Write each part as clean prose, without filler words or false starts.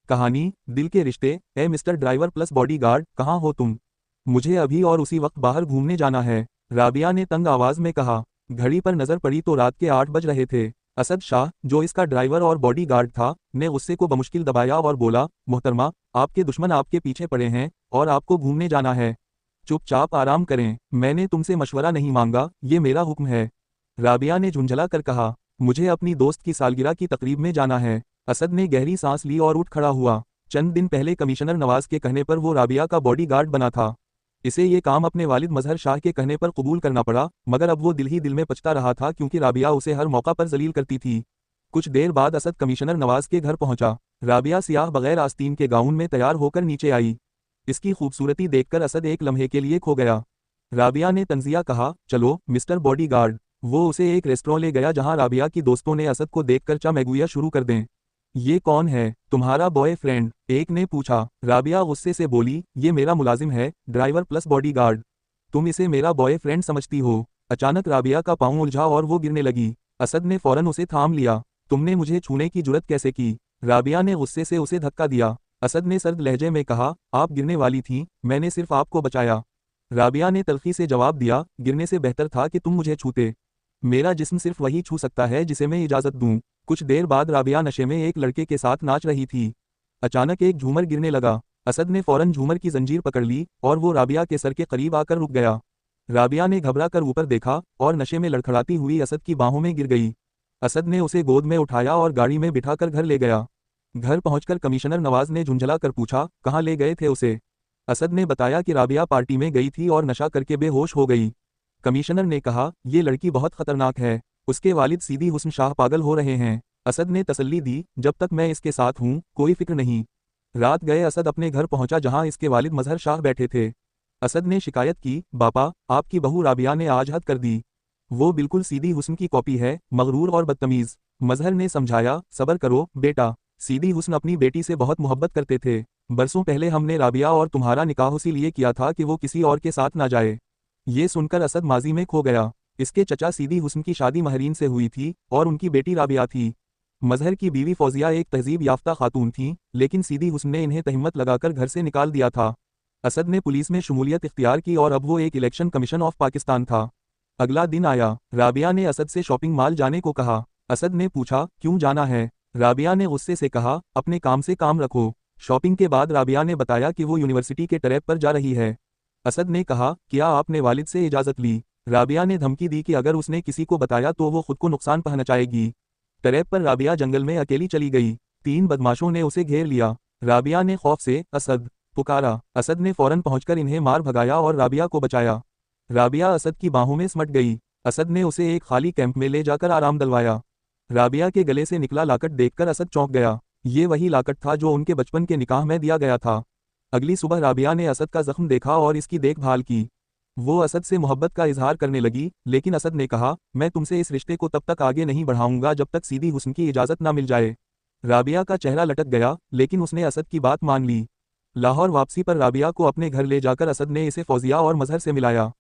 कहानी, दिल के रिश्ते। ए मिस्टर ड्राइवर प्लस बॉडीगार्ड, कहाँ हो तुम? मुझे अभी और उसी वक्त बाहर घूमने जाना है, राबिया ने तंग आवाज में कहा। घड़ी पर नजर पड़ी तो रात के 8 बज रहे थे। असद शाह, जो इसका ड्राइवर और बॉडीगार्ड था, ने गुस्से को बमुश्किल दबाया और बोला, मोहतरमा, आपके दुश्मन आपके पीछे पड़े हैं और आपको घूमने जाना है। चुपचाप आराम करें, मैंने तुमसे मशवरा नहीं मांगा, ये मेरा हुक्म है। राबिया ने झुंझला कर कहा, मुझे अपनी दोस्त की सालगिरह की तकरीब में जाना है। असद ने गहरी सांस ली और उठ खड़ा हुआ। चंद दिन पहले कमिश्नर नवाज के कहने पर वो राबिया का बॉडीगार्ड बना था। इसे ये काम अपने वालिद मजहर शाह के कहने पर कबूल करना पड़ा, मगर अब वो दिल ही दिल में पछता रहा था क्योंकि राबिया उसे हर मौका पर जलील करती थी। कुछ देर बाद असद कमिश्नर नवाज के घर पहुंचा। राबिया सियाह बगैर आस्तीन के गाउन में तैयार होकर नीचे आई। इसकी खूबसूरती देखकर असद एक लम्हे के लिए खो गया। राबिया ने तंजिया कहा, चलो मिस्टर बॉडीगार्ड। वो उसे एक रेस्टोरेंट ले गया जहां राबिया की दोस्तों ने असद को देखकर चा मैगुया शुरू कर दें। ये कौन है? तुम्हारा बॉयफ्रेंड? एक ने पूछा। राबिया गुस्से से बोली, ये मेरा मुलाजिम है, ड्राइवर प्लस बॉडीगार्ड। तुम इसे मेरा बॉयफ्रेंड समझती हो? अचानक राबिया का पांव उलझा और वो गिरने लगी। असद ने फौरन उसे थाम लिया। तुमने मुझे छूने की जुर्रत कैसे की? राबिया ने गुस्से से उसे धक्का दिया। असद ने सर्द लहजे में कहा, आप गिरने वाली थीं, मैंने सिर्फ आपको बचाया। राबिया ने तल्खी से जवाब दिया, गिरने से बेहतर था कि तुम मुझे छूते। मेरा जिस्म सिर्फ वही छू सकता है जिसे मैं इजाजत दूं। कुछ देर बाद राबिया नशे में एक लड़के के साथ नाच रही थी। अचानक एक झूमर गिरने लगा। असद ने फौरन झूमर की जंजीर पकड़ ली और वो राबिया के सर के करीब आकर रुक गया। राबिया ने घबरा कर ऊपर देखा और नशे में लड़खड़ाती हुई असद की बाहों में गिर गई। असद ने उसे गोद में उठाया और गाड़ी में बिठाकर घर ले गया। घर पहुंचकर कमिश्नर नवाज ने झुंझला कर पूछा, कहाँ ले गए थे उसे? असद ने बताया कि राबिया पार्टी में गई थी और नशा करके बेहोश हो गई। कमिश्नर ने कहा, ये लड़की बहुत खतरनाक है, उसके वालिद सीदी हुस्न शाह पागल हो रहे हैं। असद ने तसल्ली दी, जब तक मैं इसके साथ हूँ, कोई फिक्र नहीं। रात गए असद अपने घर पहुंचा जहां इसके वालिद मजहर शाह बैठे थे। असद ने शिकायत की, बापा, आपकी बहू राबिया ने आज हद कर दी। वो बिल्कुल सीदी हुस्न की कॉपी है, मगरूर और बदतमीज। मजहर ने समझाया, सबर करो बेटा, सीदी हुस्न अपनी बेटी से बहुत मोहब्बत करते थे। बरसों पहले हमने राबिया और तुम्हारा निकाह उसी लिए किया था कि वो किसी और के साथ ना जाए। ये सुनकर असद माजी में खो गया। इसके चचा सीदी हुस्न की शादी महरीन से हुई थी और उनकी बेटी राबिया थी। मजहर की बीवी फौजिया एक तहजीब याफ्ता खातून थी, लेकिन सीदी हुस्न ने इन्हें तहमत लगाकर घर से निकाल दिया था। असद ने पुलिस में शमूलियत इख्तियार की और अब वो एक इलेक्शन कमीशन ऑफ पाकिस्तान था। अगला दिन आया। राबिया ने असद से शॉपिंग मॉल जाने को कहा। असद ने पूछा, क्यों जाना है? राबिया ने गुस्से से कहा, अपने काम से काम रखो। शॉपिंग के बाद राबिया ने बताया कि वो यूनिवर्सिटी के ट्रैप पर जा रही है। असद ने कहा, क्या आपने वालिद से इजाज़त ली? राबिया ने धमकी दी कि अगर उसने किसी को बताया तो वो खुद को नुकसान पहुंचाएगी। ट्रैप पर राबिया जंगल में अकेली चली गई। 3 बदमाशों ने उसे घेर लिया। राबिया ने खौफ से असद पुकारा। असद ने फौरन पहुंचकर इन्हें मार भगाया और राबिया को बचाया। राबिया असद की बाहों में सिमट गई। असद ने उसे एक खाली कैंप में ले जाकर आराम दिलवाया। राबिया के गले से निकला लाकट देखकर असद चौंक गया। ये वही लाकट था जो उनके बचपन के निकाह में दिया गया था। अगली सुबह राबिया ने असद का जख्म देखा और इसकी देखभाल की। वो असद से मोहब्बत का इजहार करने लगी, लेकिन असद ने कहा, मैं तुमसे इस रिश्ते को तब तक आगे नहीं बढ़ाऊंगा जब तक सीदी हुस्न की इजाज़त ना मिल जाए। राबिया का चेहरा लटक गया, लेकिन उसने असद की बात मान ली। लाहौर वापसी पर राबिया को अपने घर ले जाकर असद ने इसे फौजिया और मजहर से मिलाया।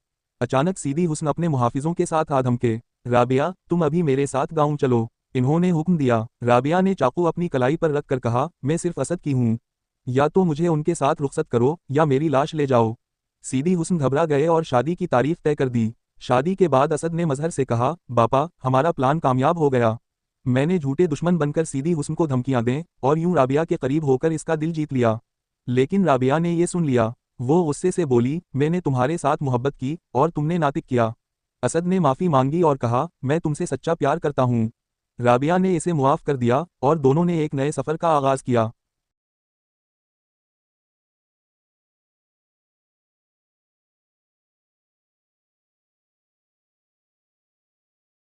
अचानक सीदी हुस्न अपने मुहाफिजों के साथ आ धमके। राबिया, तुम अभी मेरे साथ गाँव चलो, इन्होंने हुक्म दिया। राबिया ने चाकू अपनी कलाई पर रखकर कहा, मैं सिर्फ असद की हूँ, या तो मुझे उनके साथ रुखसत करो या मेरी लाश ले जाओ। सीदी हुस्न घबरा गए और शादी की तारीख तय कर दी। शादी के बाद असद ने मजहर से कहा, बापा, हमारा प्लान कामयाब हो गया। मैंने झूठे दुश्मन बनकर सीदी हुस्न को धमकियां दें और यूं राबिया के करीब होकर इसका दिल जीत लिया। लेकिन राबिया ने ये सुन लिया। वो गुस्से से बोली, मैंने तुम्हारे साथ मोहब्बत की और तुमने नातिक किया। असद ने माफ़ी मांगी और कहा, मैं तुमसे सच्चा प्यार करता हूँ। राबिया ने इसे मुआफ कर दिया और दोनों ने एक नए सफ़र का आगाज़ किया।